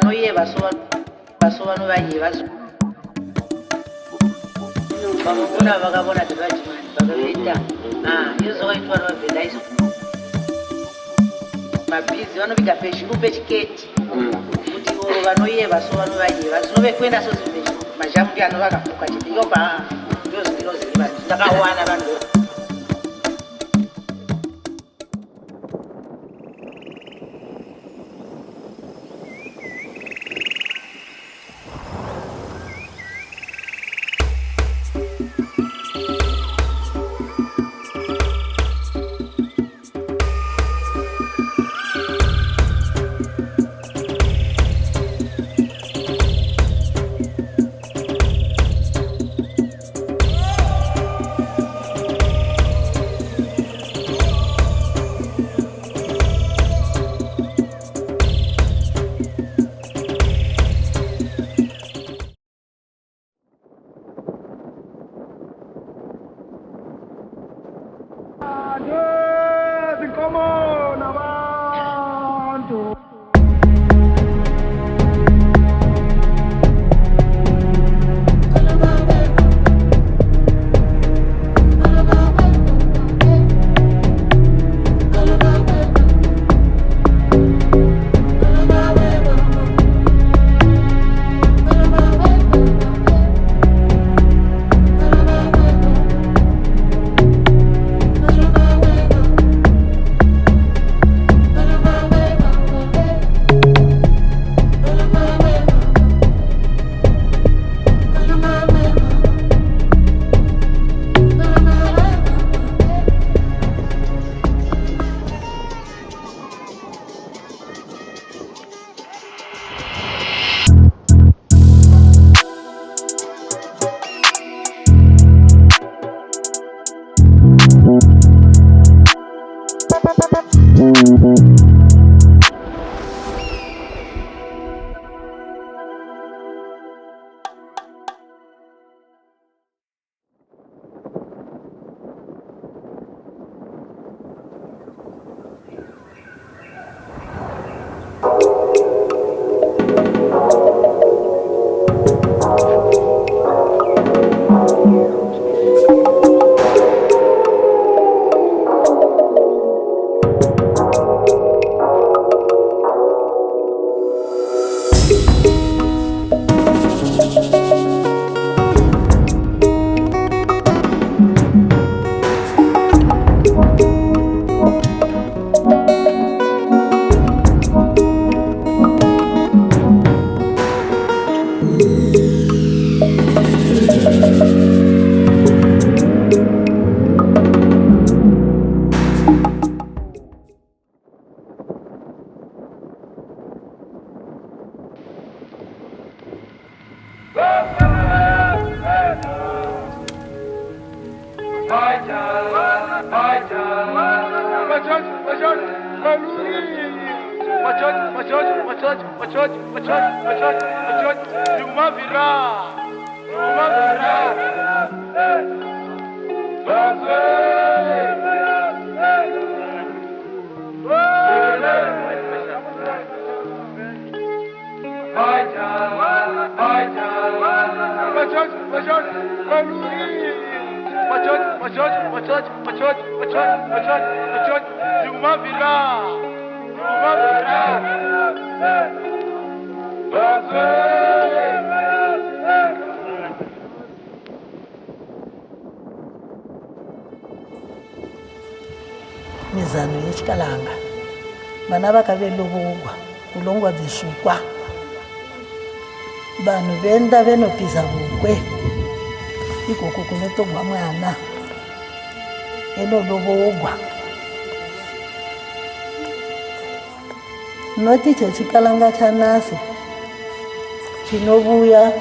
vanoye vasova novaye vamukuna vakavona department vakavita izoitwa novenda izo mabhizi vanoviga pezhuru pechiketi kuti oro vanoye vasova novaye vazinove kuenda sozipezhu mazhamuti anovakafuka chitiyopa ndozvinoziriva ndakawana vanhu mizano yechikalanga vana vakavelovogwa kulongwa dzisukwa vanhu venda venopiza vukwe ikoko kunotogwa mwana enolovogwa noti chechikalanga chanasi chinovuya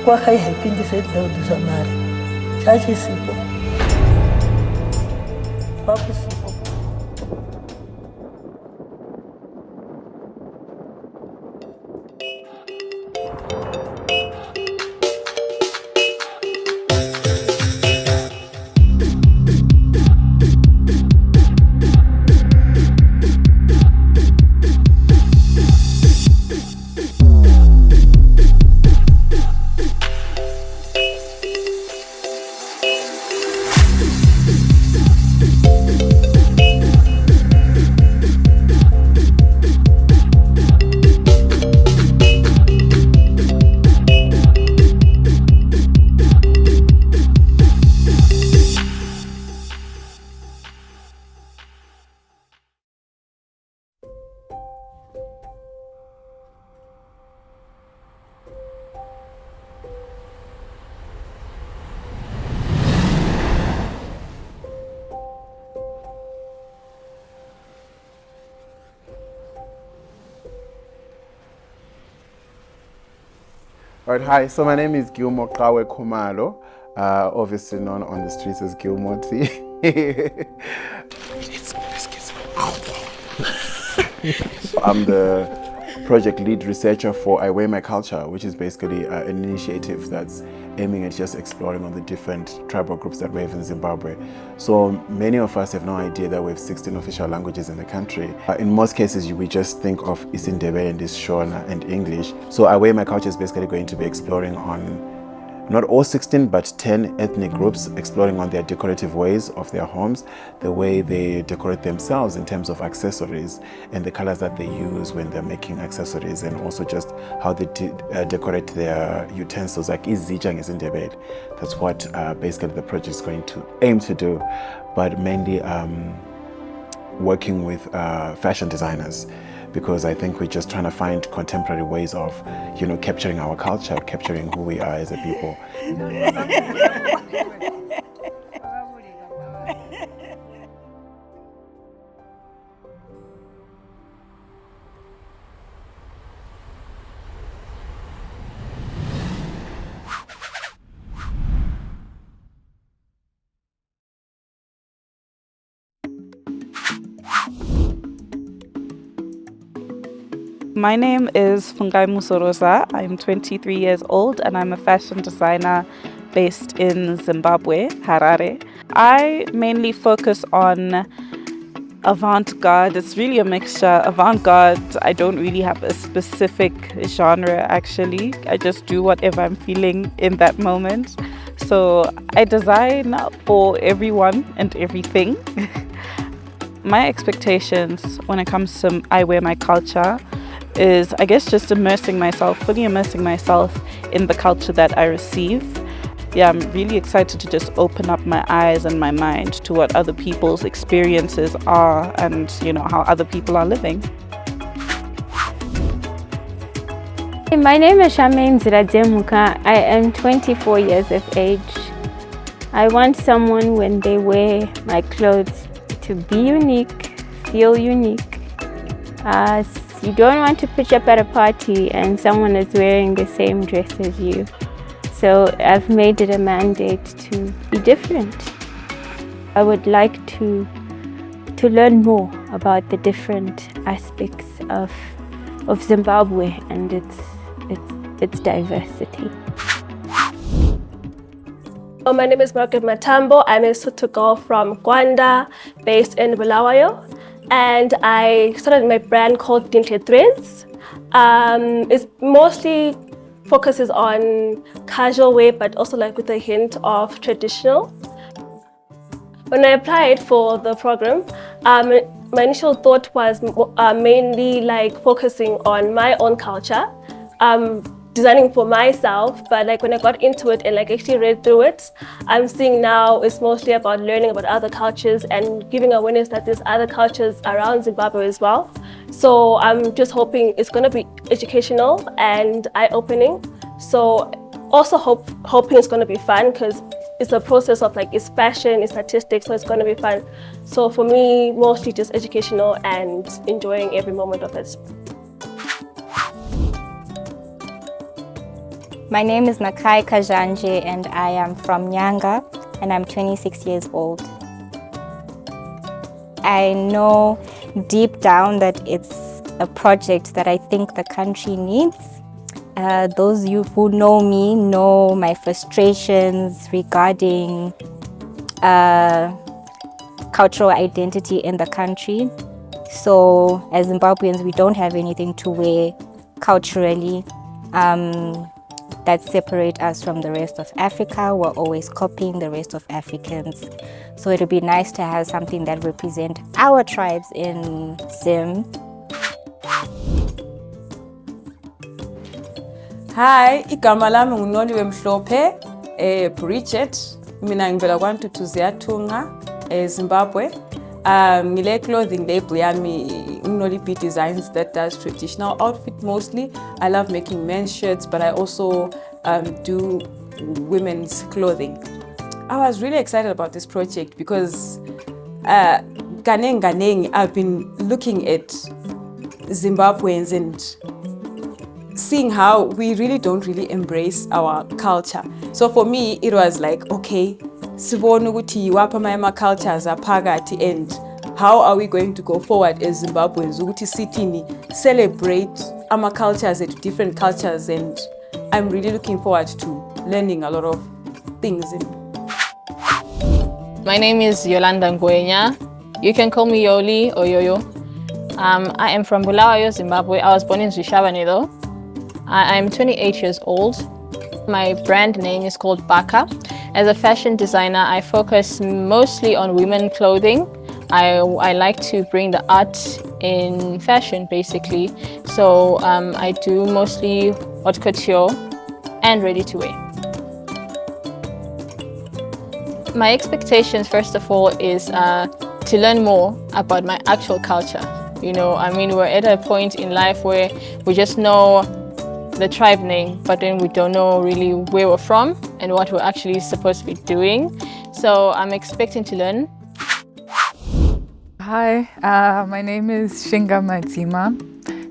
kwakaihaipindisedzaudisa mari chachisipo pakusipo All right, hi. So my name is Gilmore Qhawe Khumalo, obviously known on the streets as Gilmore Tee. I'm the project lead researcher for IWMC Culture, which is basically an initiative that's aiming at just exploring on the different tribal groups that we have in Zimbabwe. So many of us have no idea that we have 16 official languages in the country. In most cases, we just think of Ndebele and Shona and English. So IWMC Culture is basically going to be exploring on not all 16, but 10 ethnic groups, exploring on their decorative ways of their homes, the way they decorate themselves in terms of accessories and the colors that they use when they're making accessories, and also just how they decorate their utensils, like izitsha ngesindebele. That's what basically the project is going to aim to do, but mainly working with fashion designers, because I think we're just trying to find contemporary ways of, capturing our culture, capturing who we are as a people. My name is Fungai Musorosa. I'm 23 years old and I'm a fashion designer based in Zimbabwe, Harare. I mainly focus on avant-garde. It's really a mixture. Avant-garde, I don't really have a specific genre actually. I just do whatever I'm feeling in that moment. So I design for everyone and everything. My expectations when it comes to IWMC Culture is, I guess, just fully immersing myself in the culture that I receive. Yeah, I'm really excited to just open up my eyes and my mind to what other people's experiences are and, how other people are living. My name is Shangani Nziradzemuka. I am 24 years of age. I want someone, when they wear my clothes, to be unique, feel unique. You don't want to pitch up at a party and someone is wearing the same dress as you. So I've made it a mandate to be different. I would like to learn more about the different aspects of Zimbabwe and its diversity. My name is Margaret Matambo. I'm a Sotho girl from Gwanda, based in Bulawayo. And I started my brand called Dintle Threads. It mostly focuses on casual wear, but also with a hint of traditional. When I applied for the program, my initial thought was mainly focusing on my own culture, designing for myself, but when I got into it and actually read through it, I'm seeing now it's mostly about learning about other cultures and giving awareness that there's other cultures around Zimbabwe as well. So I'm just hoping it's going to be educational and eye-opening. So also hoping it's going to be fun, because it's a process of it's fashion, it's artistic, so it's going to be fun. So for me, mostly just educational and enjoying every moment of it. My name is Nakai Kajanje and I am from Nyanga and I'm 26 years old. I know deep down that it's a project that I think the country needs. Those of you who know me know my frustrations regarding cultural identity in the country. So as Zimbabweans, we don't have anything to wear culturally that separate us from the rest of Africa. We're always copying the rest of Africans. So it would be nice to have something that represents our tribes in Zim. Hi, igama lami nguNoliwe Mhlophe, Bridget. Mina ngivela kwaNtuthuzi Tonga, Zimbabwe. Ngile clothing label yami Noli B Designs that does traditional outfit mostly. I love making men's shirts, but I also do women's clothing. I was really excited about this project because I've been looking at Zimbabweans and seeing how we really don't really embrace our culture. So for me, it was like, okay, sibona ukuthi wapha my cultures aphakathi, and how are we going to go forward as Zimbabweans ukuthi sithini celebrate our cultures and different cultures, and I'm really looking forward to learning a lot of things. My name is Yolanda Ngwenya. You can call me Yoli or Yoyo. I am from Bulawayo, Zimbabwe. I was born in Zvishavane though. I'm 28 years old. My brand name is called Baka. As a fashion designer, I focus mostly on women clothing. I like to bring the art in fashion basically. So I do mostly haute couture and ready to wear. My expectations, first of all, is to learn more about my actual culture. You know, I mean, we're at a point in life where we just know the tribe name, but then we don't know really where we're from and what we're actually supposed to be doing. So I'm expecting to learn. Hi, my name is Shinga Matima,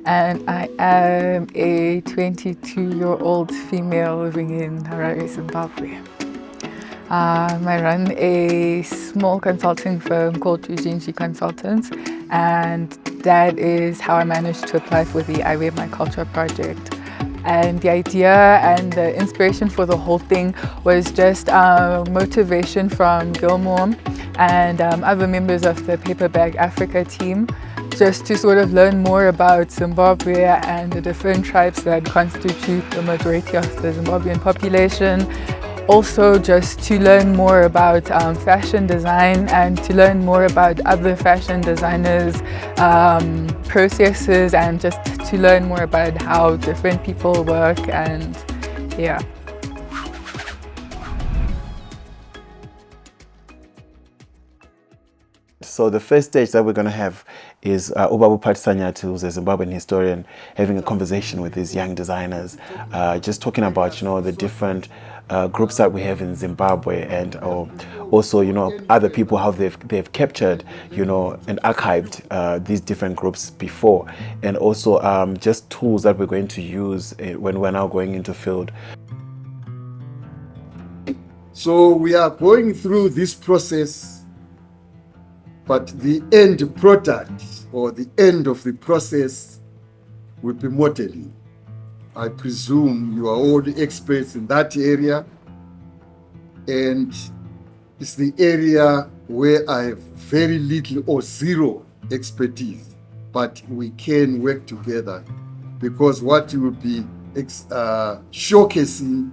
and I am a 22-year-old female living in Harare, Zimbabwe. I run a small consulting firm called Tujinji Consultants, and that is how I managed to apply for the I Wear My Culture project. And the idea and the inspiration for the whole thing was just motivation from Gilmore and other members of the Paper Bag Africa team, just to sort of learn more about Zimbabwe and the different tribes that constitute the majority of the Zimbabwean population. Also just to learn more about fashion design and to learn more about other fashion designers' processes, and just to learn more about how different people work, and yeah. So the first stage that we're going to have is Ubabu Patisanyatu, who's a Zimbabwean historian, having a conversation with these young designers, just talking about, you know, the different groups that we have in Zimbabwe, and also, you know, other people, how they've captured, you know, and archived these different groups before, and also just tools that we're going to use when we're now going into field. So we are going through this process, but the end product or the end of the process will be modeling. I presume you are all the experts in that area, and it's the area where I have very little or zero expertise, but we can work together, because what you will be showcasing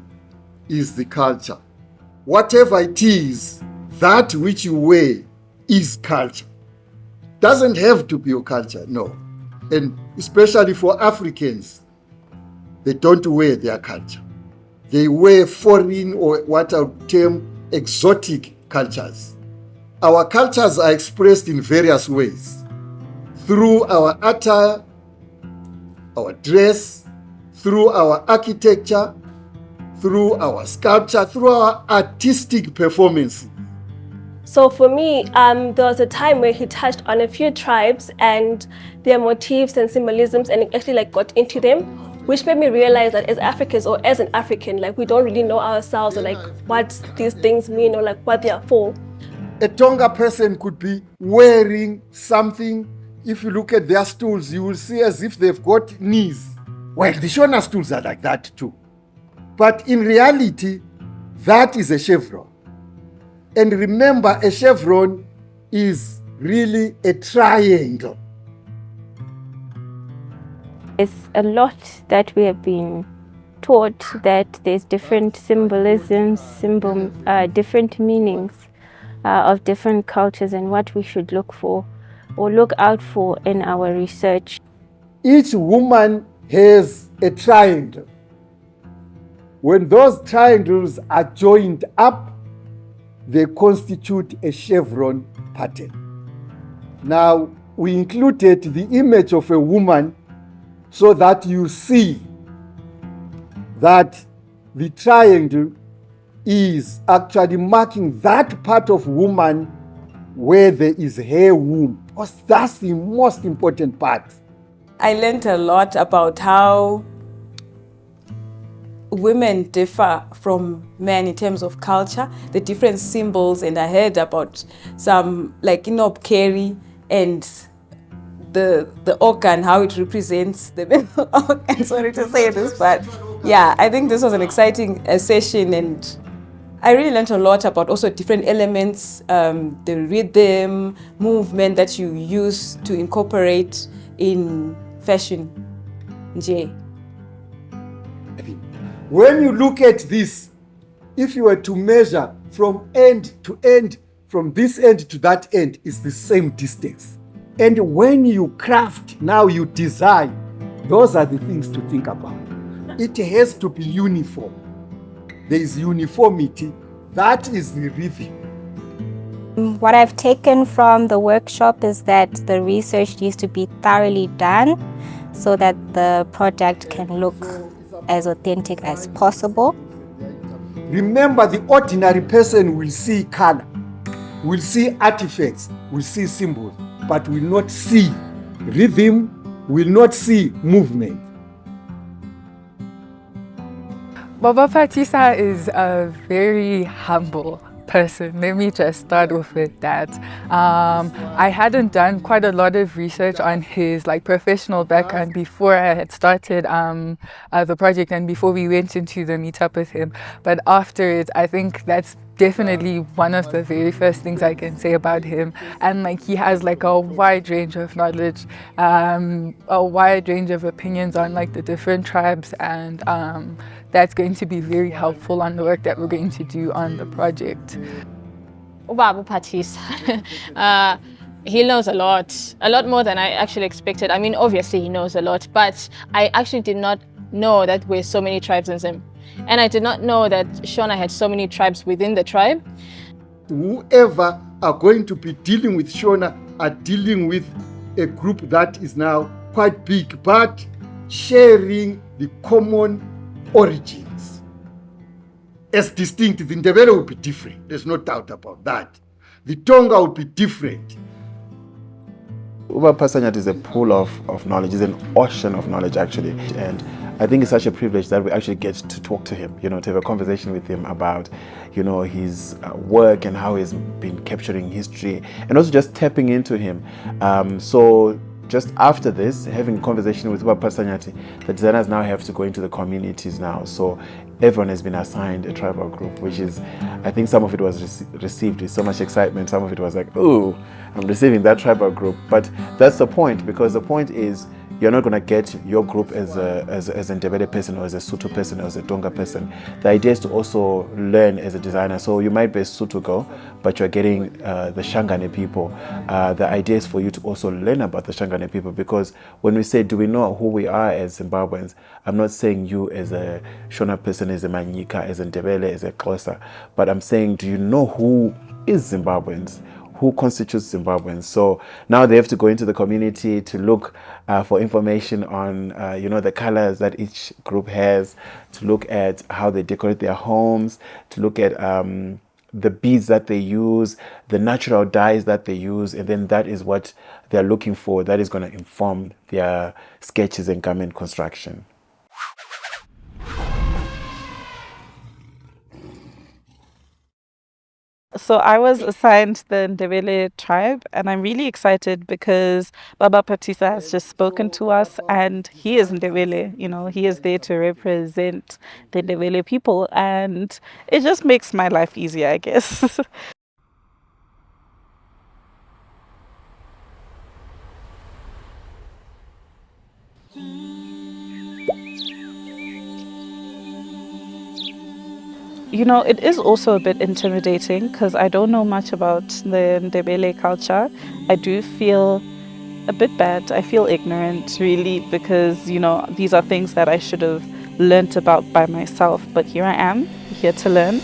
is the culture. Whatever it is, that which you wear is culture. Doesn't have to be your culture, no. And especially for Africans, they don't wear their culture. They wear foreign, or what I would term exotic cultures. Our cultures are expressed in various ways. Through our attire, our dress, through our architecture, through our sculpture, through our artistic performance. So for me, there was a time where he touched on a few tribes and their motifs and symbolisms, and actually like got into them, which made me realize that as Africans, or as an African, like we don't really know ourselves, or like what these things mean, or like what they are for. A Tonga person could be wearing something. If you look at their stools, you will see as if they've got knees. Well, the Shona stools are like that too. But in reality, that is a chevron. And remember, a chevron is really a triangle. There's a lot that we have been taught, that there's different symbolisms, different meanings of different cultures, and what we should look for or look out for in our research. Each woman has a triangle. When those triangles are joined up, they constitute a chevron pattern. Now, we included the image of a woman so that you see that the triangle is actually marking that part of woman where there is hair womb. Because that's the most important part. I learned a lot about how women differ from men in terms of culture, the different symbols, and I heard about some like carry and the organ, how it represents the male organ. Sorry to say this, but yeah, I think this was an exciting session, and I really learned a lot about also different elements, the rhythm, movement that you use to incorporate in fashion. Nje. When you look at this, if you were to measure from end to end, from this end to that end, it's the same distance. And when you craft, now you design, those are the things to think about. It has to be uniform. There is uniformity. That is the rhythm. What I've taken from the workshop is that the research needs to be thoroughly done so that the product can look as authentic as possible. Remember, the ordinary person will see color, will see artifacts, will see symbols, but will not see rhythm, will not see movement. Baba Patisa is a very humble person. Let me just start off with that. I hadn't done quite a lot of research on his professional background before I had started the project and before we went into the meetup with him. But after it, I think that's definitely one of the very first things I can say about him. And he has a wide range of knowledge, a wide range of opinions on the different tribes, and that's going to be very helpful on the work that we're going to do on the project. Ubaba Patisa, he knows a lot more than I actually expected. I mean, obviously he knows a lot, but I actually did not know that we're so many tribes in Zim. And I did not know that Shona had so many tribes within the tribe. Whoever are going to be dealing with Shona are dealing with a group that is now quite big, but sharing the common origins. As distinct, the Ndebele will be different. There's no doubt about that. The Tonga will be different. Uba Pasanyat is a pool of knowledge, is an ocean of knowledge actually. And I think it's such a privilege that we actually get to talk to him, to have a conversation with him about, his work and how he's been capturing history and also just tapping into him. So just after this, having a conversation with Uba Pasanyati, the designers now have to go into the communities now. So everyone has been assigned a tribal group, which is, I think some of it was received with so much excitement. Some of it was like, oh, I'm receiving that tribal group. But that's the point, because the point is, you're not going to get your group as a Ndebele person or as a Sotho person or as a Tonga person. The idea is to also learn as a designer. So you might be a Sotho girl, but you're getting the Shangani people. The idea is for you to also learn about the Shangani people, because when we say, do we know who we are as Zimbabweans, I'm not saying you as a Shona person, as a Manyika, as a Ndebele, as a Xhosa, but I'm saying, do you know who is Zimbabweans? Who constitutes Zimbabweans? So now they have to go into the community to look for information on, the colors that each group has, to look at how they decorate their homes, to look at the beads that they use, the natural dyes that they use, and then that is what they're looking for. That is going to inform their sketches and garment construction. So I was assigned the Ndebele tribe, and I'm really excited because Baba Patisa has just spoken to us, and he is Ndebele. He is there to represent the Ndebele people, and it just makes my life easier, I guess. It is also a bit intimidating because I don't know much about the Ndebele culture. I do feel a bit bad. I feel ignorant, really, because, these are things that I should have learnt about by myself. But here I am, here to learn.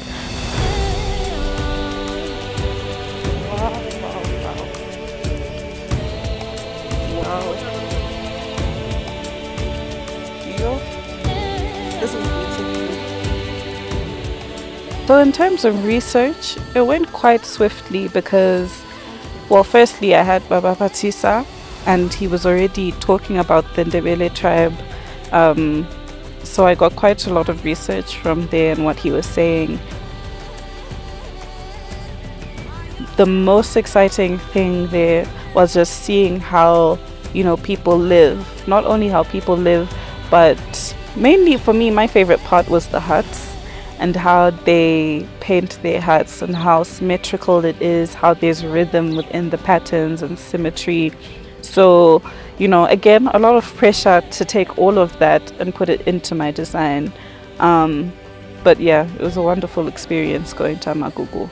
This is So in terms of research, it went quite swiftly because, firstly I had Baba Patisa, and he was already talking about the Ndebele tribe So I got quite a lot of research from there and what he was saying. The most exciting thing there was just seeing how, people live. Not only how people live, but mainly for me, my favorite part was the huts and how they paint their huts and how symmetrical it is, how there's rhythm within the patterns and symmetry. So, again, a lot of pressure to take all of that and put it into my design. But yeah, it was a wonderful experience going to Amagugu.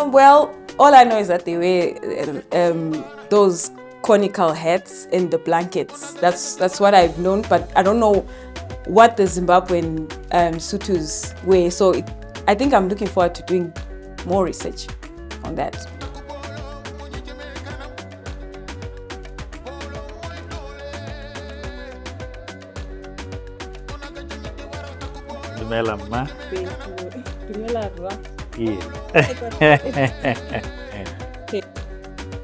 Well, all I know is that they wear those conical hats and the blankets. That's what I've known, but I don't know what the Zimbabwean Sothos wear. So I think I'm looking forward to doing more research on that.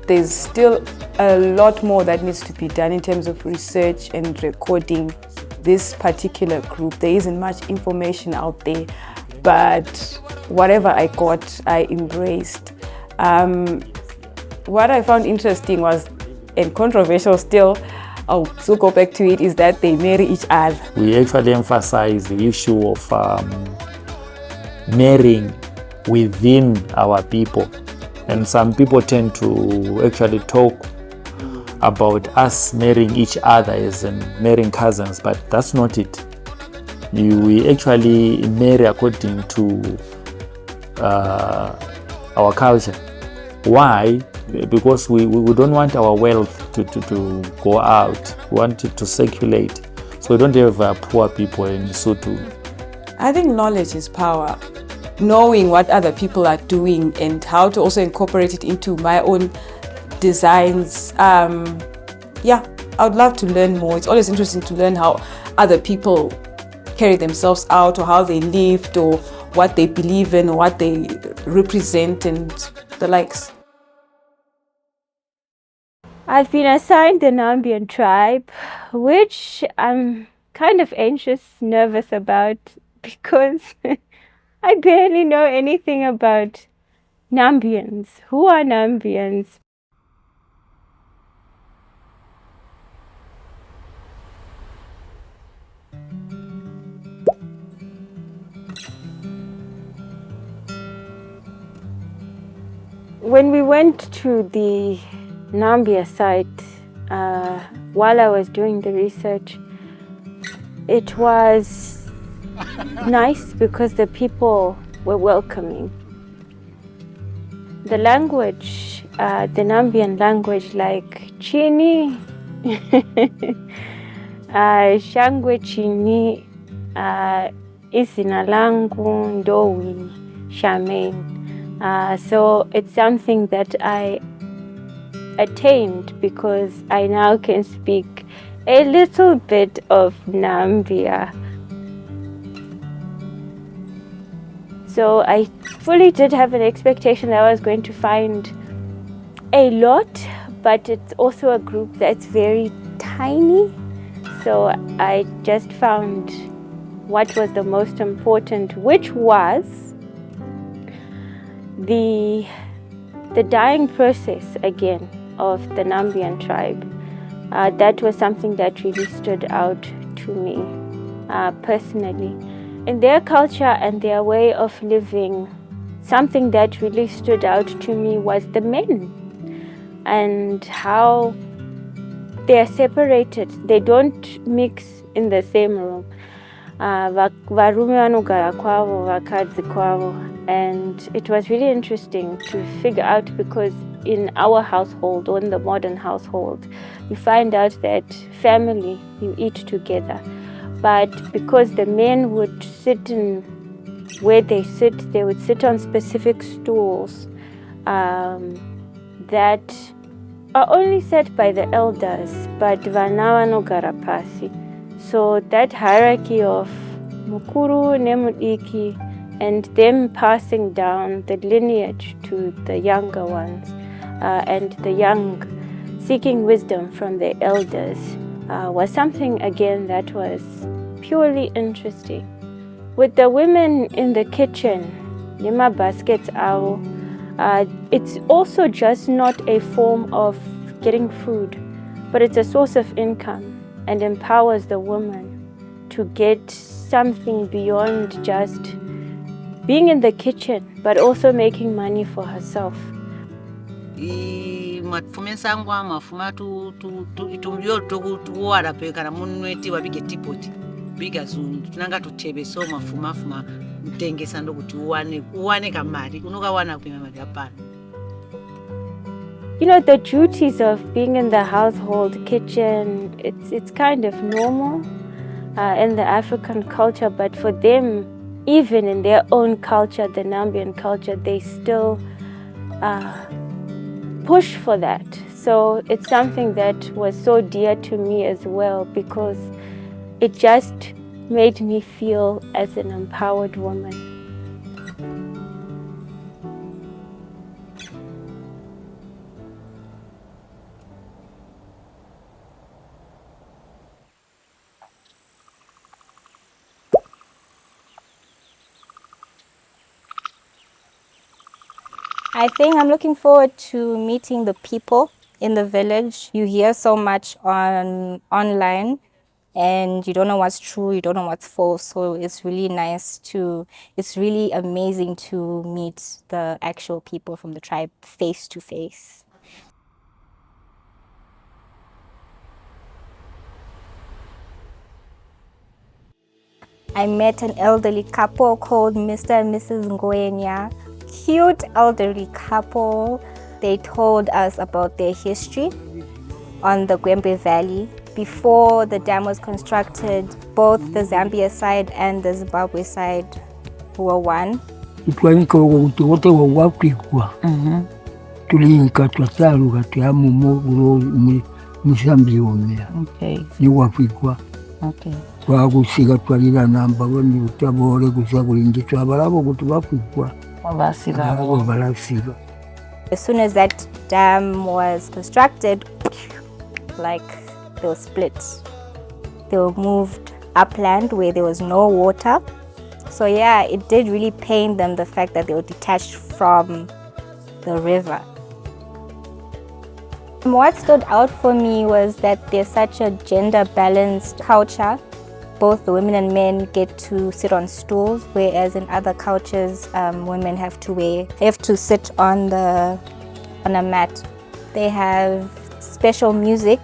There's still a lot more that needs to be done in terms of research and recording this particular group. There isn't much information out there, but whatever I got, I embraced. What I found interesting was, and controversial still, I'll still go back to it, is that they marry each other. We actually emphasize the issue of marrying within our people. And some people tend to actually talk about us marrying each other as in marrying cousins, but that's not it. We actually marry according to our culture. Why? Because we don't want our wealth to go out. We want it to circulate. So we don't have poor people in Sotho. I think knowledge is power. Knowing what other people are doing and how to also incorporate it into my own designs. Yeah, I would love to learn more. It's always interesting to learn how other people carry themselves out, or how they lived, or what they believe in, or what they represent, and the likes. I've been assigned the Nambian tribe, which I'm kind of anxious, nervous about, because I barely know anything about Nambians. Who are Nambians? When we went to the Nambya site, while I was doing the research, it was nice because the people were welcoming. The language, the Nambian language, like Chini, Shangwe Chini, Isinalangu, Ndowi, Shamain. So it's something that I attained because I now can speak a little bit of Nambya. So I fully did have an expectation that I was going to find a lot, but it's also a group that's very tiny. So I just found what was the most important, which was the dyeing process again of the Nambian tribe. That was something that really stood out to me personally. In their culture and their way of living, something that really stood out to me was the men and how they are separated. They don't mix in the same room. Varume vanogara kwavo, vakadzi kwavo. And it was really interesting to figure out, because in our household, or in the modern household, you find out that family, you eat together. But because the men would sit in where they sit, they would sit on specific stools that are only set by the elders, but vana vanogara pasi. So that hierarchy of mukuru nemudiki and them passing down the lineage to the younger ones and the young seeking wisdom from their elders was something again that was purely interesting. With the women in the kitchen, Nima baskets out, it's also just not a form of getting food, but it's a source of income and empowers the woman to get something beyond just being in the kitchen, but also making money for herself. Mafuma nsangwa mafuma tumyo tuwala pe kana munweti wabige tipoti biga zungu tunanga tutebe so mafuma mtengesa ndo kuti uwane kamari unokawana kupima mali hapana. You know, the duties of being in the household kitchen, it's kind of normal in the African culture, but for them, even in their own culture, the Nambian culture, they still push for that. So it's something that was so dear to me as well, because it just made me feel as an empowered woman. I think I'm looking forward to meeting the people in the village. You hear so much online and you don't know what's true, you don't know what's false. So it's really it's really amazing to meet the actual people from the tribe face to face. I met an elderly couple called Mr. and Mrs. Ngwenya. Cute elderly couple. They told us about their history on the Gwembe Valley. Before the dam was constructed, both the Zambia side and the Zimbabwe side were one. Okay. As soon as that dam was constructed, like they were split. They were moved upland where there was no water. So yeah, it did really pain them, the fact that they were detached from the river. What stood out for me was that there's such a gender-balanced culture. Both the women and men get to sit on stools, whereas in other cultures, women have to sit on a mat. They have special music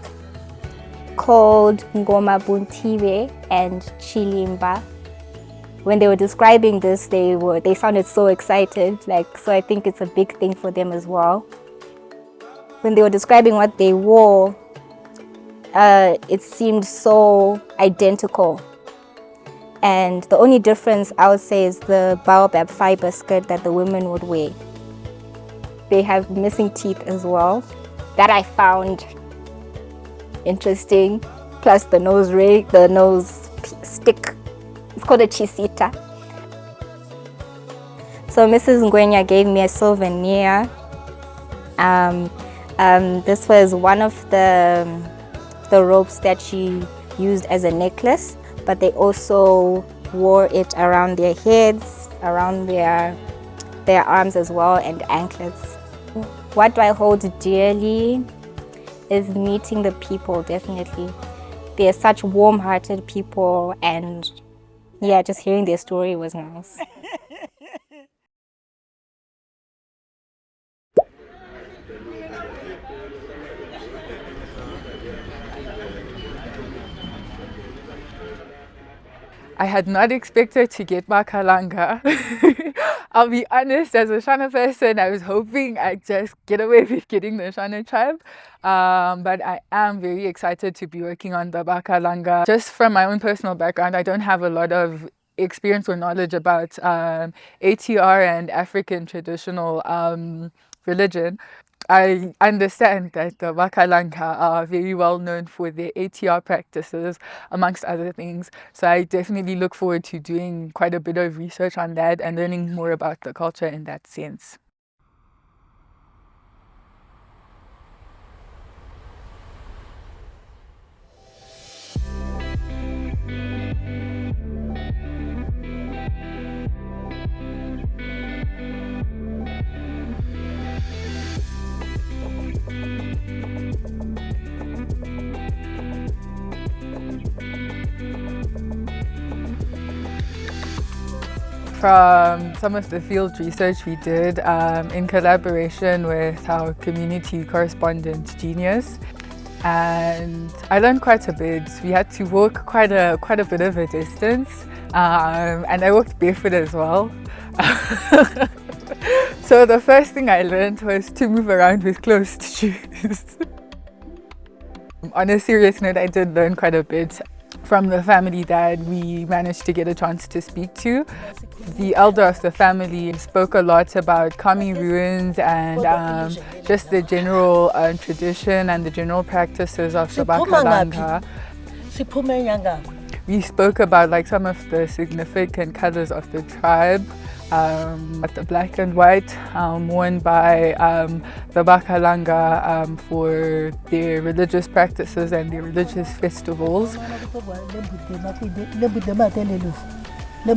called Ngoma Buntiwe and Chilimba. When they were describing this, they sounded so excited. So I think it's a big thing for them as well. When they were describing what they wore, it seemed so identical. And the only difference I would say is the baobab fiber skirt that the women would wear. They have missing teeth as well. That I found interesting. Plus the nose stick. It's called a chisita. So Mrs. Ngwenya gave me a souvenir. This was one of the ropes that she used as a necklace, but they also wore it around their heads, around their arms as well, and anklets. What do I hold dearly is meeting the people, definitely. They're such warm-hearted people, and yeah, just hearing their story was nice. I had not expected to get my Kalanga. I'll be honest, as a Shona person, I was hoping I'd just get away with getting the Shona tribe. But I am very excited to be working on the Kalanga. Just from my own personal background, I don't have a lot of experience or knowledge about ATR and African traditional religion. I understand that the Kalanga are very well known for their ATR practices, amongst other things. So I definitely look forward to doing quite a bit of research on that and learning more about the culture in that sense. From some of the field research we did in collaboration with our community correspondent Genius, and I learned quite a bit. We had to walk quite a bit of a distance, and I walked barefoot as well. So the first thing I learned was to move around with closed shoes. On a serious note, I did learn quite a bit from the family that we managed to get a chance to speak to. The elder of the family spoke a lot about Kami ruins and just the general tradition and the general practices of the Kalanga. We spoke about like some of the significant colors of the tribe, the black and white worn by the Kalanga for their religious practices and their religious festivals. A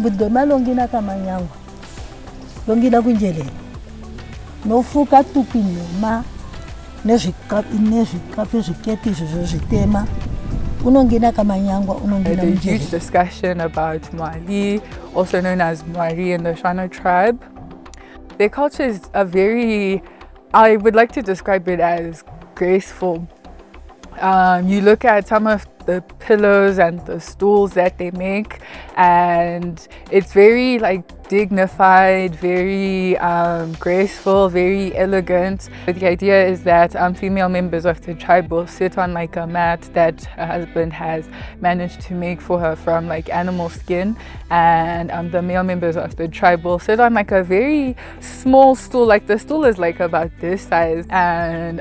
huge discussion about Mali, also known as Mali in the Shona tribe. Their culture is I would like to describe it as graceful. You look at some of the pillows and the stools that they make, and it's very like dignified, very graceful, very elegant. But the idea is that female members of the tribe will sit on like a mat that her husband has managed to make for her from like animal skin, and the male members of the tribe will sit on like a very small stool. Like the stool is like about this size, and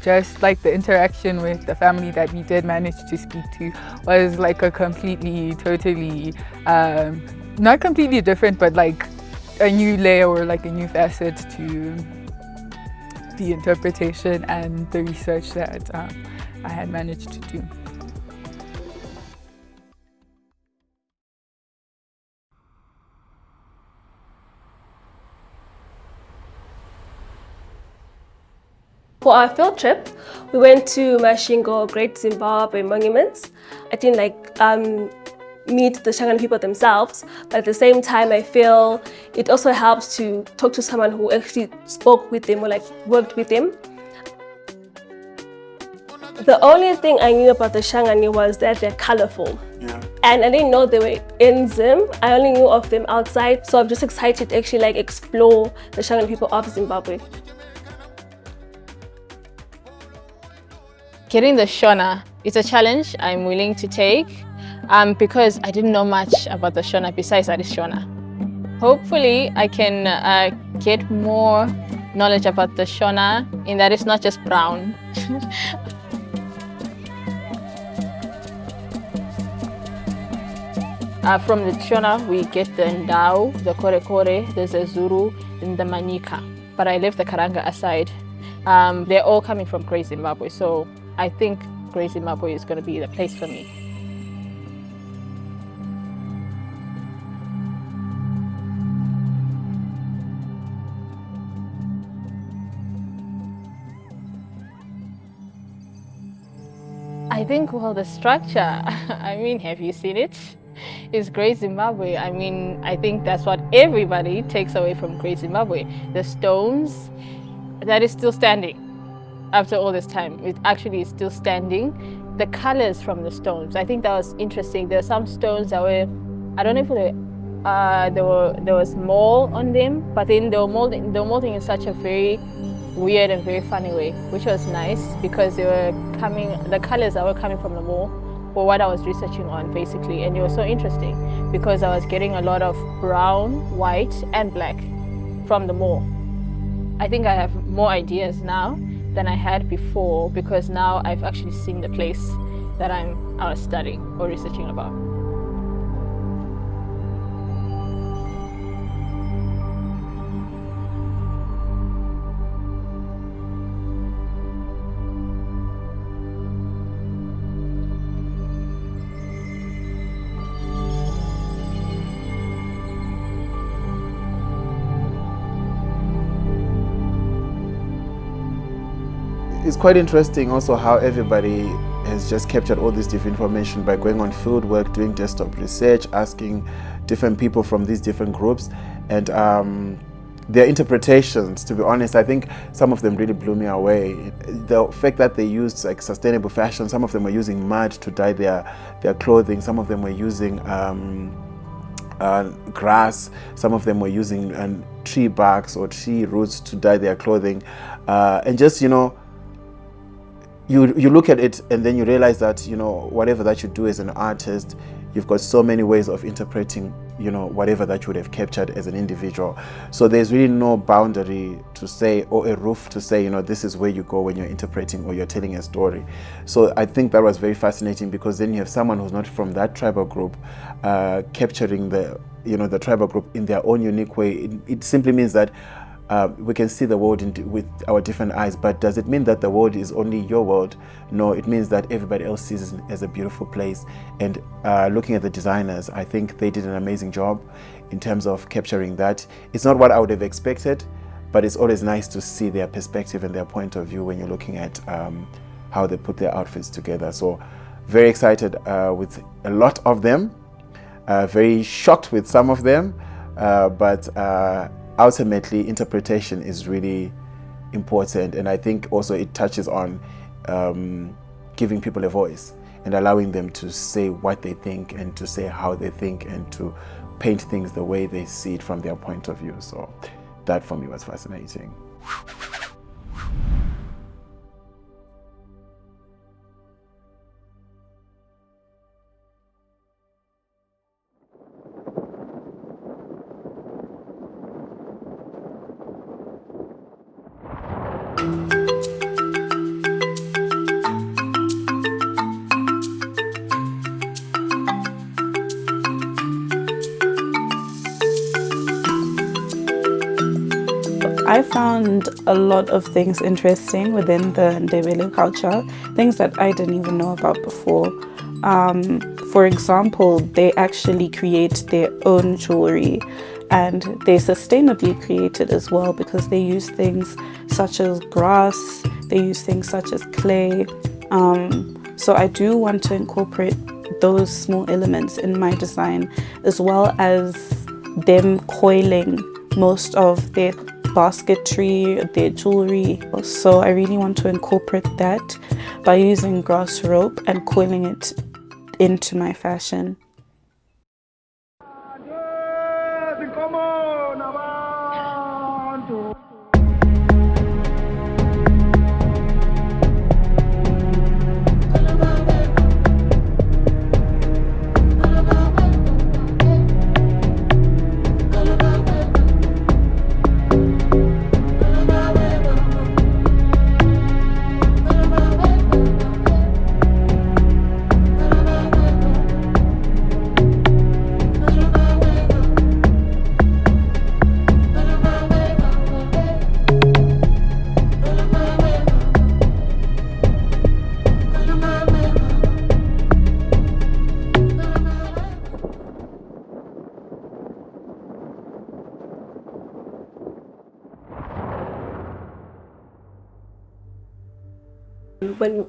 just like the interaction with the family that we did manage to speak to was like a completely, totally not completely different, but like a new layer or like a new facet to the interpretation and the research that I had managed to do. For our field trip, we went to Mashingo Great Zimbabwe Monuments. I didn't meet the Shangani people themselves, but at the same time I feel it also helps to talk to someone who actually spoke with them or like worked with them. The only thing I knew about the Shangani was that they're colorful. Yeah. And I didn't know they were in Zim. I only knew of them outside, so I'm just excited to actually like explore the Shangani people of Zimbabwe. Getting the Shona is a challenge I'm willing to take because I didn't know much about the Shona besides that is Shona. Hopefully I can get more knowledge about the Shona in that it's not just brown. From the Shona we get the Ndau, the Kore, there's a Zuru, and the Manika. But I left the Kalanga aside. They're all coming from Great Zimbabwe, so I think Great Zimbabwe is going to be the place for me. I think, well, the structure, I mean, have you seen it? It's Great Zimbabwe. I mean, I think that's what everybody takes away from Great Zimbabwe. The stones, that is still standing. After all this time, it actually is still standing. The colors from the stones, I think that was interesting. There are some stones that were, I don't know if there was mold on them, but then they were molding in such a very weird and very funny way, which was nice because the colors that were coming from the mold were what I was researching on basically, and it was so interesting because I was getting a lot of brown, white, and black from the mold. I think I have more ideas now than I had before, because now I've actually seen the place that I was studying or researching about. It's quite interesting also how everybody has just captured all this different information by going on field work, doing desktop research, asking different people from these different groups, and their interpretations, to be honest, I think some of them really blew me away. The fact that they used like sustainable fashion, some of them were using mud to dye their clothing, some of them were using grass, some of them were using tree barks or tree roots to dye their clothing, and just, you know, you look at it and then you realize that, you know, whatever that you do as an artist, you've got so many ways of interpreting, you know, whatever that you would have captured as an individual. So there's really no boundary to say, or a roof to say, you know, this is where you go when you're interpreting or you're telling a story. So I think that was very fascinating, because then you have someone who's not from that tribal group capturing the, you know, the tribal group in their own unique way. It simply means that we can see the world with our different eyes, but does it mean that the world is only your world? No, it means that everybody else sees it as a beautiful place. And looking at the designers, I think they did an amazing job in terms of capturing that. It's not what I would have expected, but it's always nice to see their perspective and their point of view when you're looking at how they put their outfits together. So very excited with a lot of them, very shocked with some of them, but ultimately, interpretation is really important, and I think also it touches on giving people a voice and allowing them to say what they think and to say how they think and to paint things the way they see it from their point of view. So that for me was fascinating. I found a lot of things interesting within the Ndebele culture, things that I didn't even know about before. For example, they actually create their own jewelry, and they sustainably create it as well, because they use things such as grass, they use things such as clay. So I do want to incorporate those small elements in my design, as well as them coiling most of their basketry, their jewelry. So I really want to incorporate that by using grass rope and coiling it into my fashion.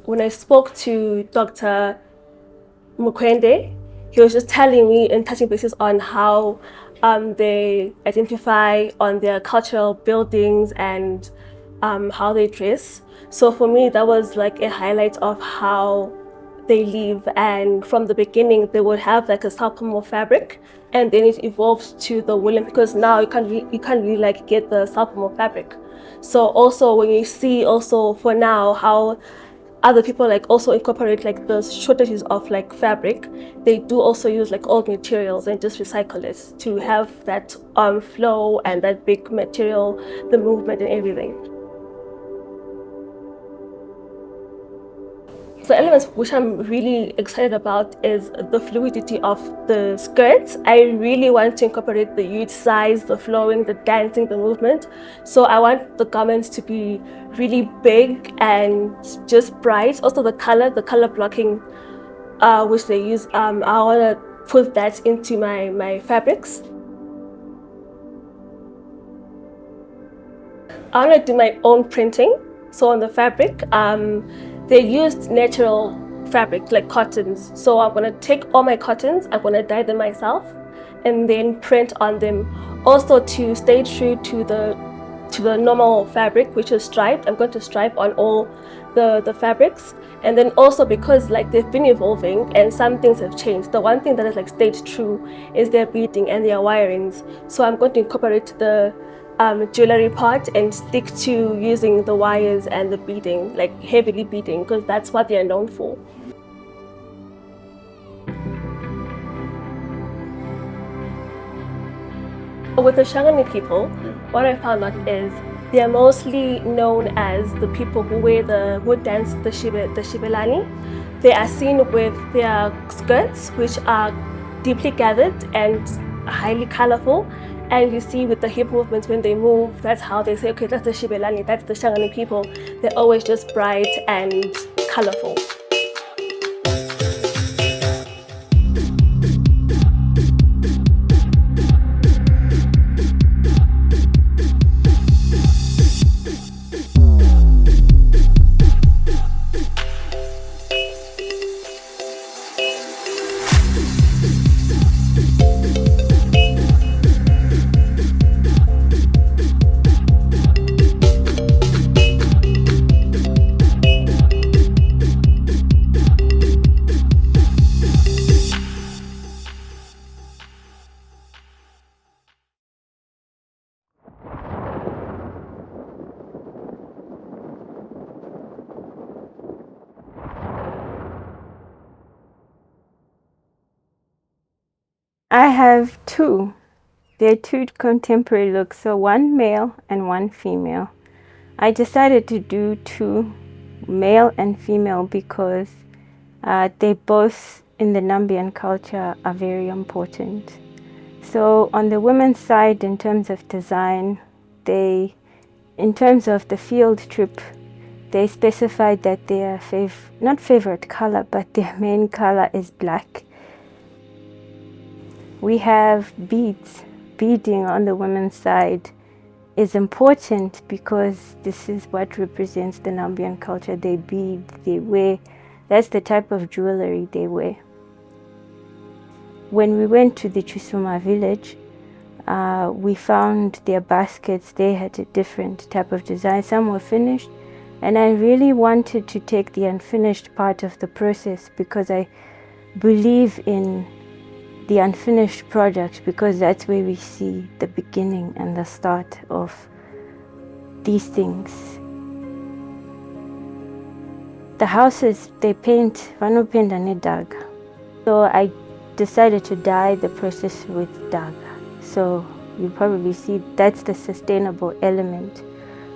When I spoke to Dr. Mukwende, he was just telling me and touching bases on how they identify on their cultural buildings and how they dress. So for me, that was like a highlight of how they live. And from the beginning, they would have like a salpomo fabric, and then it evolves to the woolen, because now you can't really like get the salpomo fabric. So also when you see also for now how other people like also incorporate like the shortages of like fabric, they do also use like old materials and just recycle it to have that flow and that big material, the movement and everything. So elements which I'm really excited about is the fluidity of the skirts. I really want to incorporate the huge size, the flowing, the dancing, the movement. So I want the garments to be really big and just bright. Also the color blocking which they use, I want to put that into my fabrics. I want to do my own printing. So on the fabric, they used natural fabric like cottons. So I'm going to take all my cottons, I'm going to dye them myself and then print on them. Also to stay true to the normal fabric, which is striped, I'm going to stripe on all the fabrics. And then also because like they've been evolving and some things have changed, the one thing that is like stayed true is their beading and their wirings. So I'm going to incorporate the jewelry part and stick to using the wires and the beading, like heavily beading, because that's what they're known for. With the Shangani people, what I found out is they are mostly known as the people who dance the shibelani. They are seen with their skirts, which are deeply gathered and highly colorful. And you see with the hip movements when they move, that's how they say, okay, that's the shibelani, that's the Shangani people. They're always just bright and colorful. I have two. They're two contemporary looks, so one male and one female. I decided to do two, male and female, because they both in the Nambian culture are very important. So on the women's side, in terms of design, in terms of the field trip, they specified that their not favorite color, but their main color is black. We have beads. Beading on the women's side is important because this is what represents the Nambian culture. They bead, they wear, that's the type of jewelry they wear. When we went to the Chisuma village, we found their baskets. They had a different type of design. Some were finished, and I really wanted to take the unfinished part of the process because I believe in the unfinished product, because that's where we see the beginning and the start of these things. The houses, they paint vanupenda nedaga. So I decided to dye the process with daga. So you probably see that's the sustainable element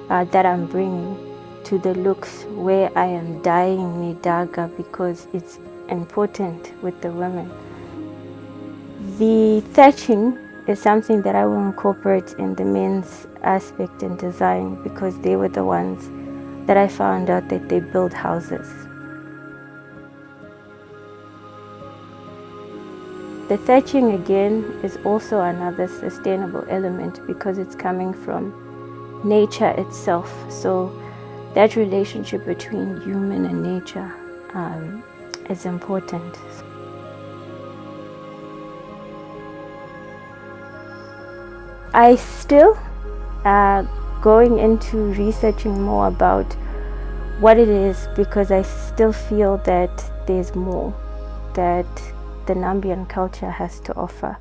that I'm bringing to the looks, where I am dyeing nedaga because it's important with the women. The thatching is something that I will incorporate in the men's aspect and design, because they were the ones that I found out that they build houses. The thatching again is also another sustainable element because it's coming from nature itself. So that relationship between human and nature is important. I still going into researching more about what it is, because I still feel that there's more that the Nambian culture has to offer.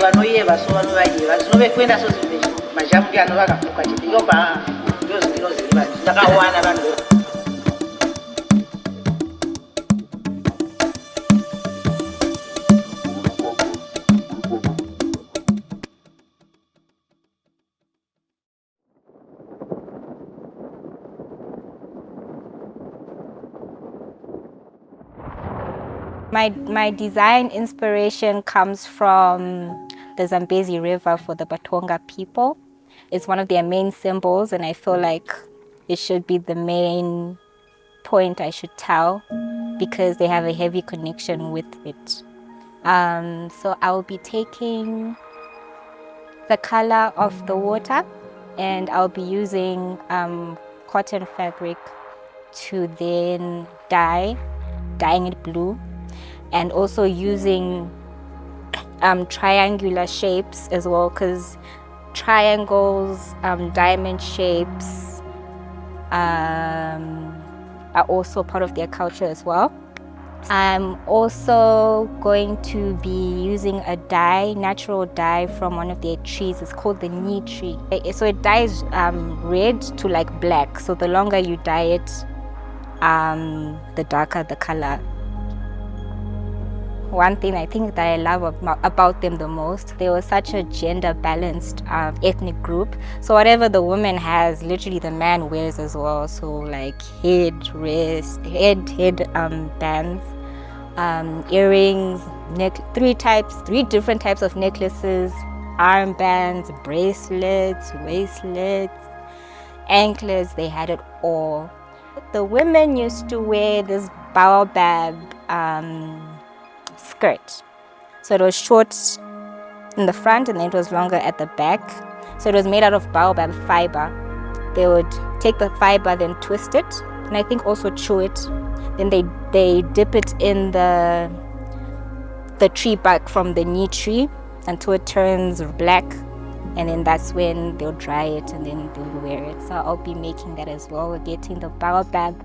vanoyeva so vanovayeva zvinovekuenda so zvinhu mazhamudi anovakapuka chindinobva ndozvindinoziva ndakawana vanhu. My design inspiration comes from the Zambezi River for the Tonga people. It's one of their main symbols, and I feel like it should be the main point I should tell because they have a heavy connection with it. So I'll be taking the color of the water, and I'll be using cotton fabric to then dyeing it blue, and also using triangular shapes as well, because triangles, diamond shapes are also part of their culture as well. I'm also going to be using a dye, natural dye from one of their trees. It's called the knee tree. So it dyes red to like black. So the longer you dye it, the darker the color. One thing I think that I love about them the most, they were such a gender-balanced ethnic group. So whatever the woman has, literally the man wears as well. So like head bands, earrings, three different types of necklaces, armbands, bracelets, waistlets, anklets. They had it all. The women used to wear this baobab skirt. So it was short in the front and then it was longer at the back. So it was made out of baobab fiber. They would take the fiber, then twist it, and I think also chew it. Then they dip it in the tree bark from the knee tree until it turns black, and then that's when they'll dry it and then they'll wear it. So I'll be making that as well. We're getting the baobab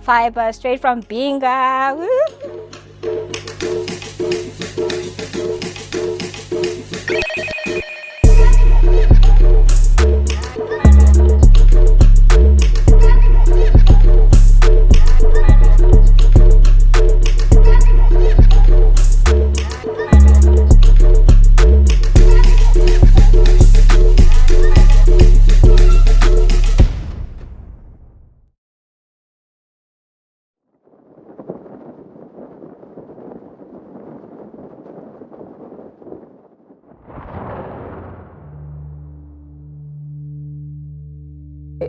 fiber straight from Binga. Woo!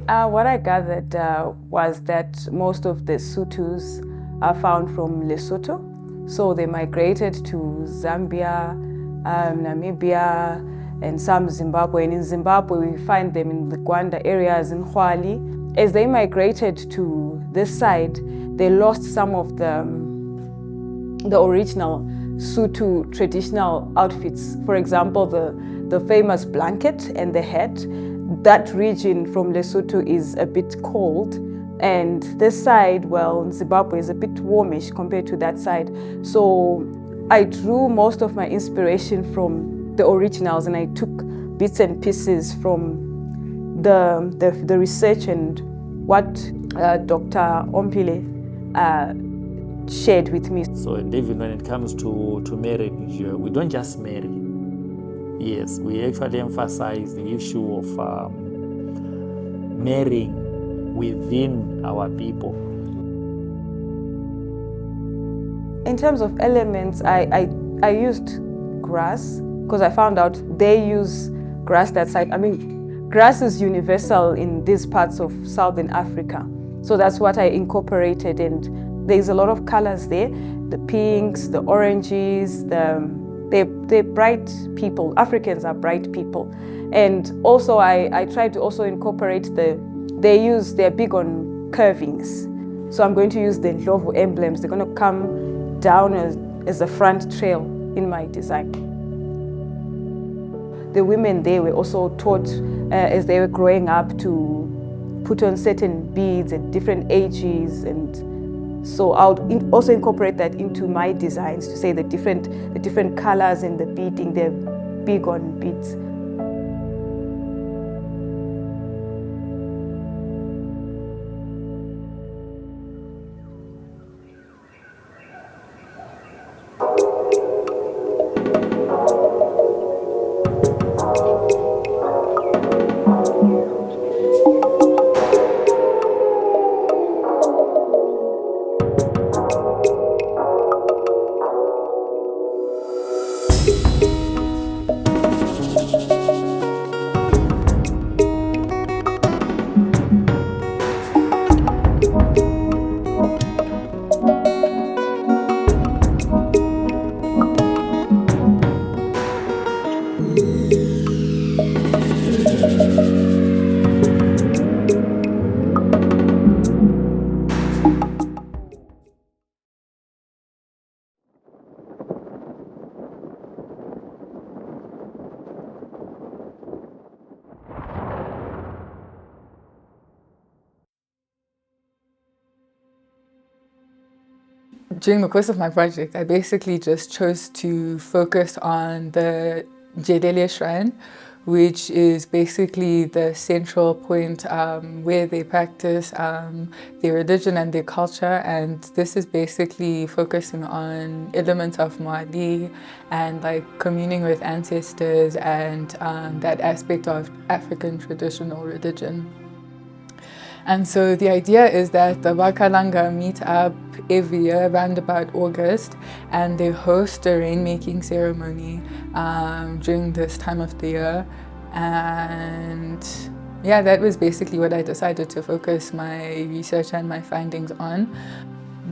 What I gathered was that most of the Sothos are found from Lesotho. So they migrated to Zambia, Nambya, and some Zimbabwe. And in Zimbabwe, we find them in the Gwanda areas in Khwali. As they migrated to this side, they lost some of the original Sotho traditional outfits. For example, the famous blanket and the hat. That region from Lesotho is a bit cold, and this side, well, Zimbabwe is a bit warmish compared to that side. So I drew most of my inspiration from the originals, and I took bits and pieces from the research and what Dr. Ompile shared with me. So, and even when it comes to marriage, we don't just marry. Yes, we actually emphasize the issue of marrying within our people. In terms of elements, I used grass because I found out they use grass that side. I mean, grass is universal in these parts of Southern Africa. So that's what I incorporated, and there's a lot of colors there. The pinks, the oranges, they're bright people. Africans are bright people. And also I try to also incorporate they're big on curvings. So I'm going to use the Ndlovu emblems. They're going to come down as a front trail in my design. The women there were also taught as they were growing up to put on certain beads at different ages, and so I'll also incorporate that into my designs to say the different colors and the beading. big on beads. During the course of my project, I basically just chose to focus on the Ndebele shrine, which is basically the central point where they practice their religion and their culture. And this is basically focusing on elements of Mali and like communing with ancestors and that aspect of African traditional religion. And so the idea is that the Kalanga meet up every year around about August, and they host a rainmaking ceremony during this time of the year. And yeah, that was basically what I decided to focus my research and my findings on.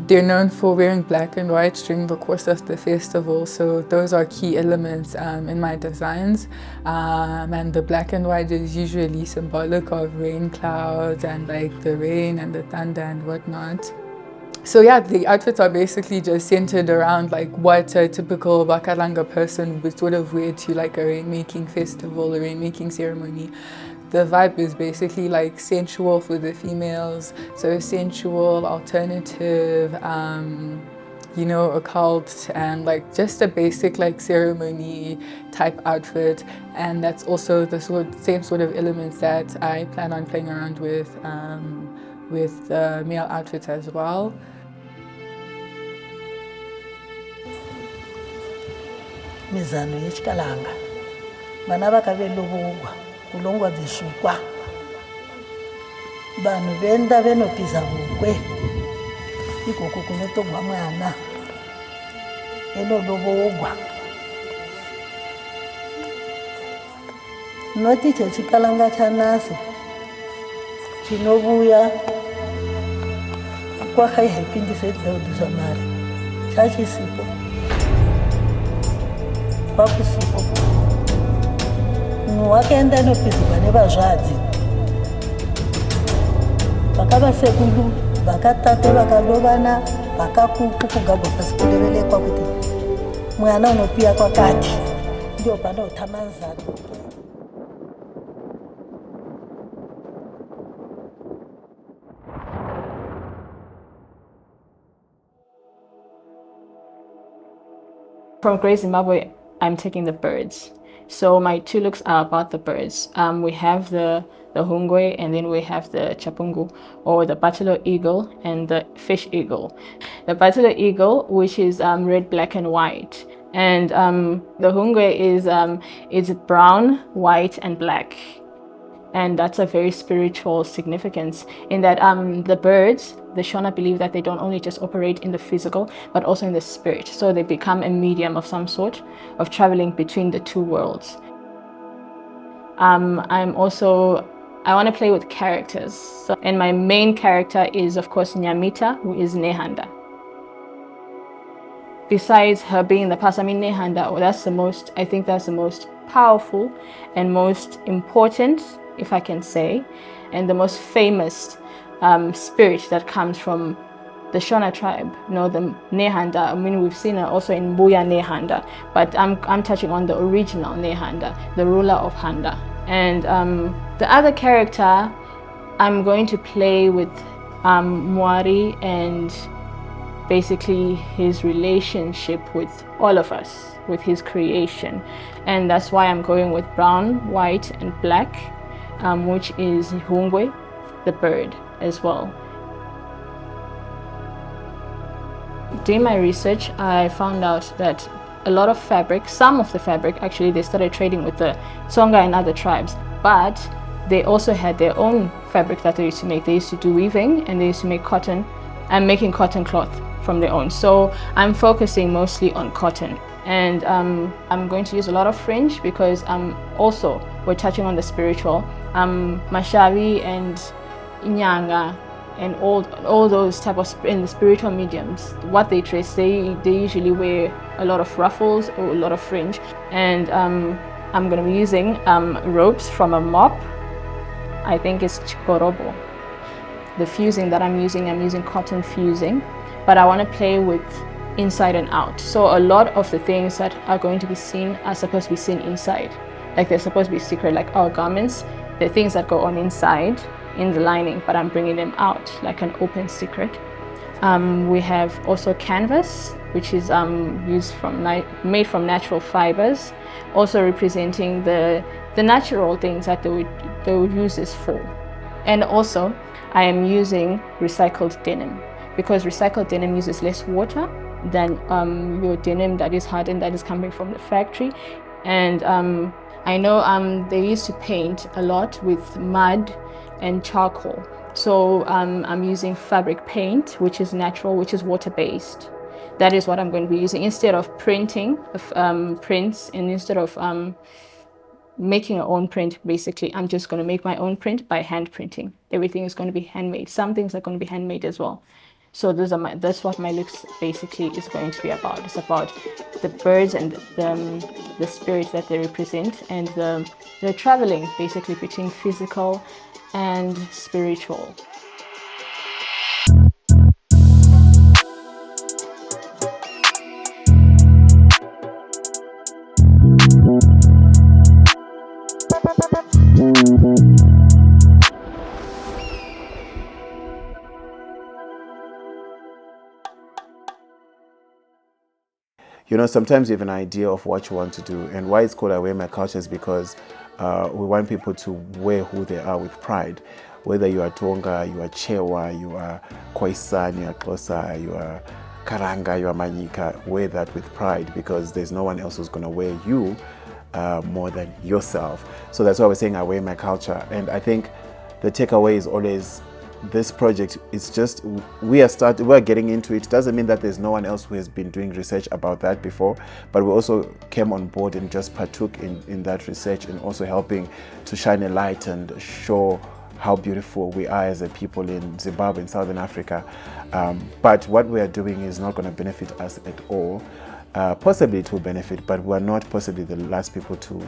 They're known for wearing black and white during the course of the festival, so those are key elements in my designs. And the black and white is usually symbolic of rain clouds and like the rain and the thunder and whatnot. So yeah, the outfits are basically just centered around like what a typical Kalanga person would sort of wear to like a rainmaking festival, a rainmaking ceremony. The vibe is basically like sensual for the females, so sensual, alternative, you know, occult, and like just a basic like ceremony type outfit. And that's also the same sort of elements that I plan on playing around with the male outfits as well. Mizano yechikalanga vana vakaveluvugwa kulongwa dzisukwa vanhu venda venotiza vukwe ikoko kunotogwa mwana enolovogwa noti chechikalanga chanasi chinovuya kwakaihaipindiseidzaudisa mari chachisipo kwakusipo munhu wakaenda nopizigwa nevazvadzi vakavasekuru vakatate vakalovana vakakuku kugagwa pasi kulevelekwa kuti mwana unopiya kwakati ndio panotamazana. From Grey Zimbabwe, I'm taking the birds. So my two looks are about the birds. We have the hungwe, and then we have the chapungu, or the bateleur eagle and the fish eagle. The bateleur eagle, which is red, black, and white, and the hungwe is brown, white, and black. And that's a very spiritual significance in that the birds, the Shona believe that they don't only just operate in the physical, but also in the spirit. So they become a medium of some sort of traveling between the two worlds. I want to play with characters. And my main character is, of course, Nyamita, who is Nehanda. Besides her being the past, I mean, Nehanda, I think that's the most powerful and most important, if I can say, and the most famous spirit that comes from the Shona tribe, you know, the Nehanda. I mean, we've seen her also in Mbuya Nehanda, but I'm touching on the original Nehanda, the ruler of Handa. And the other character, I'm going to play with Mwari and basically his relationship with all of us, with his creation. And that's why I'm going with brown, white, and black, which is Hungwe, the bird as well. Doing my research, I found out that a lot of fabric, some of the fabric, actually they started trading with the Tonga and other tribes, but they also had their own fabric that they used to make. They used to do weaving, and they used to make cotton and making cotton cloth from their own. So I'm focusing mostly on cotton, and I'm going to use a lot of fringe because also we're touching on the spiritual. Mashavi and Inyanga and all those type of in the spiritual mediums, what they dress, they usually wear a lot of ruffles or a lot of fringe. And I'm going to be using ropes from a mop. I think it's chikorobo. The fusing that I'm using cotton fusing, but I want to play with inside and out. So a lot of the things that are going to be seen are supposed to be seen inside. Like they're supposed to be secret, like our garments, the things that go on inside in the lining, but I'm bringing them out like an open secret. We have also canvas, which is made from natural fibers, also representing the natural things that they would use this for. And also I am using recycled denim, because recycled denim uses less water than your denim that is hardened, that is coming from the factory. And I know they used to paint a lot with mud and charcoal. So I'm using fabric paint, which is natural, which is water-based. That is what I'm going to be using. Instead of printing prints, and instead of making our own print, basically, I'm just going to make my own print by hand printing. Everything is going to be handmade. Some things are going to be handmade as well. So that's what my looks basically is going to be about. It's about the birds and the spirit that they represent, and they're traveling basically between physical and spiritual. You know, sometimes you have an idea of what you want to do, and why it's called I Wear My Culture is because we want people to wear who they are with pride. Whether you are Tonga, you are Chewa, you are Khoisan, you are Xhosa, you are Kalanga, you are Manyika, wear that with pride, because there's no one else who's going to wear you more than yourself. So that's why we're saying I wear my culture. And I think the takeaway is always, this project is just, we're getting into it. Doesn't mean that there's no one else who has been doing research about that before, but we also came on board and just partook in that research, and also helping to shine a light and show how beautiful we are as a people in Zimbabwe, in Southern Africa. But what we are doing is not going to benefit us at all. Possibly it will benefit, but we're not possibly the last people to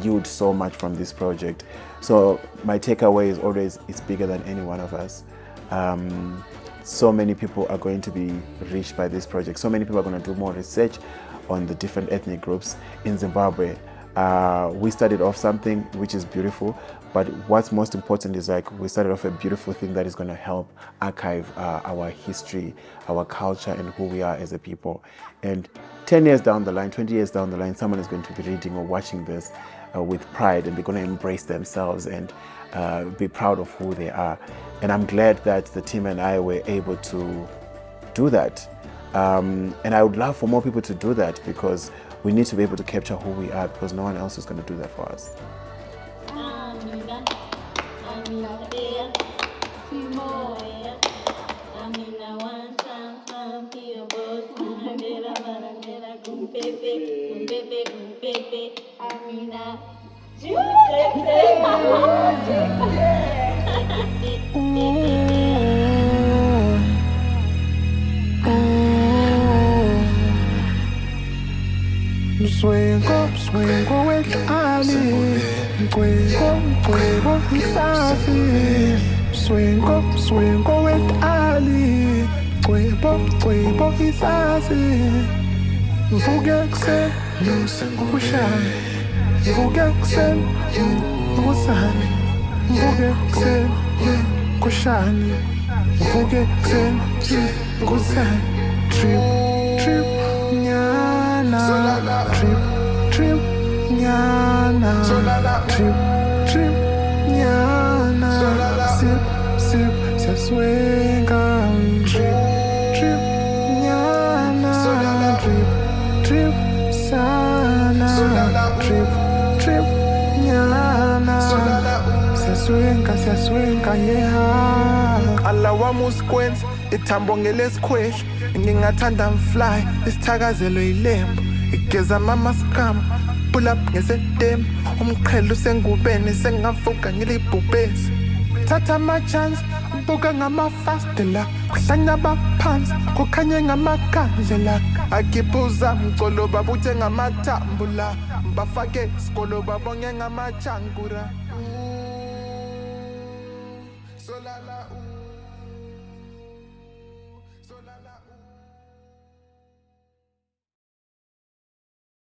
yield so much from this project. So my takeaway is always, it's bigger than any one of us. So many people are going to be reached by this project. So many people are going to do more research on the different ethnic groups in Zimbabwe. We started off something which is beautiful, but what's most important is, like, we started off a beautiful thing that is going to help archive our history, our culture, and who we are as a people. And 10 years down the line, 20 years down the line, someone is going to be reading or watching this with pride, and they're going to embrace themselves and be proud of who they are. And I'm glad that the team and I were able to do that. And I would love for more people to do that, because we need to be able to capture who we are, because no one else is going to do that for us. Swingo with Ali, Swingo Isafi, Swingo with Ali, Swingo Isafi, Vugaksen, Kushan, Vugaksen, Kusan, Vugaksen, Kushan, Vuke kuseni kuseni trip nyana trip nyana trip nyana sip siyaswenga trip nyana trip sana trip nyana siyaswenga yeah ala wami usikwenza ithambo ngelesikhwehla ngingathanda mfly isithakazelo ilembu igeza mama scam pull up ngesetem umqhele usengubeni sengavuka ngilibhubesi thatha ama-chance buka ngamafastela kuhlanya abaphansi kukhanye ngamakandlela akiphuza mcolo babuthe ngamathambula bafake sikolo babonge ngamachankura solala